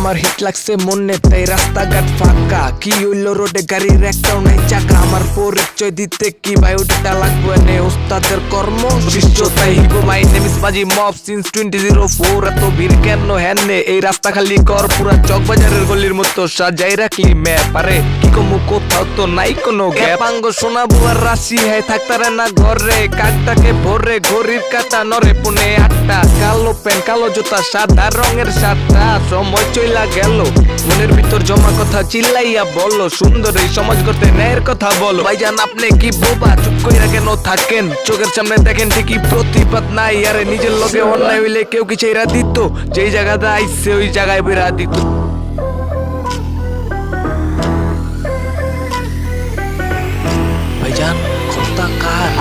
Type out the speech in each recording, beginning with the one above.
আমার হিট লাগছে মনে তাই রাস্তাঘাট ফাঁকা কি হইলো রোডে গাড়ির একটাও নাই চাকা আমার পরিচয় দিতে কি ভাই ওটা লাগবে নে ওস্তাদের কর্ম শিষ্য তাই হিবো মাই নেম ইজ বাজি মব সিন্স 2004 এত ভিড় কেন হ্যানে এই রাস্তা খালি কর পুরা চকবাজারের গলির মতো সাজাই রাখলি ম্যাপ আরে কি কমু কোথাও তো নাই কোনো গ্যাপ আঙ্গ সোনা বুয়ার রাশি হ্যাঁ থাকতারে না ঘরে কাকটাকে ভরে ঘড়ির কাটা নরে পুনে 8টা কালো প্যান্ট কালো জুতা সাদা রঙের শার্টটা সময় চইলা গেল মনের ভিতর জমা কথা চিল্লাইয়া বলো সুন্দর এই সমাজ করতে ন্যায়ের কথা বলো ভাইজান আপনি কি বোবা চুপ কইরা কেন থাকেন চোখের সামনে দেখেন ঠিকই প্রতিবাদ নাই আরে নিজের লগে অন্যায় হইলে কেউ কি চাইরা দিত যেই জায়গাতে আইছে ওই জায়গায় বেরা দিত ভাইজান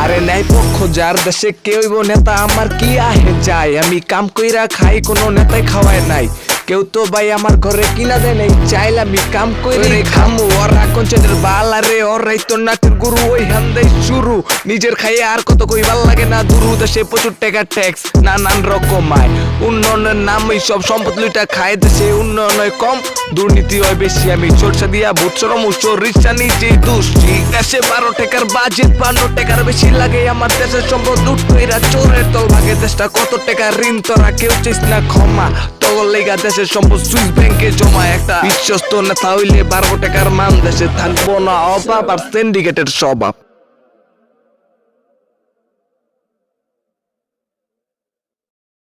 আরে নাই পক্ষ যার দেশে কেউ নেতা আমার কি আহে যায় আমি কাম কইরা খাই কোনো নেতাই খাওয়ায় নাই কেউ তো ভাই আমার ঘরে কিনা দেয় নাই চাইলে আমি কাম কইরে খামু ওরা কোনচেনের বাল আরে ওরাই তো নাটের গুরু ওই হান্দাই শুরু নিজের খাইয়ে আর কত কই ভাল লাগে না দুরু দেশে প্রচুর টাকা ট্যাক্স নানান রকম আয় উন্নয়নের নামই সব সম্পদ লুইটা খায় দেশে উন্নয়ন হয় কম দুর্নীতি হয় বেশি আমি সরষা দিয়া ভোট সরমু সরিষা নিজেই দুষ্টি দেশে 12 টাকার বাজেট 52 টাকার বেশি লাগে আমার দেশের সম্পদ লুট কইরা চোরের তল ভাগে দেশটা কত টাকা ঋণ তোরা কেউ চাইস না ক্ষমা তগর লেগা দেশের সম্পদ সুইস ব্যাংকে জমা একটা বিশ্বস্ত নেতা হইলে 12 টাকার মান দেশে থাকবো না অভাব আর সিন্ডিকেটের স্বভাব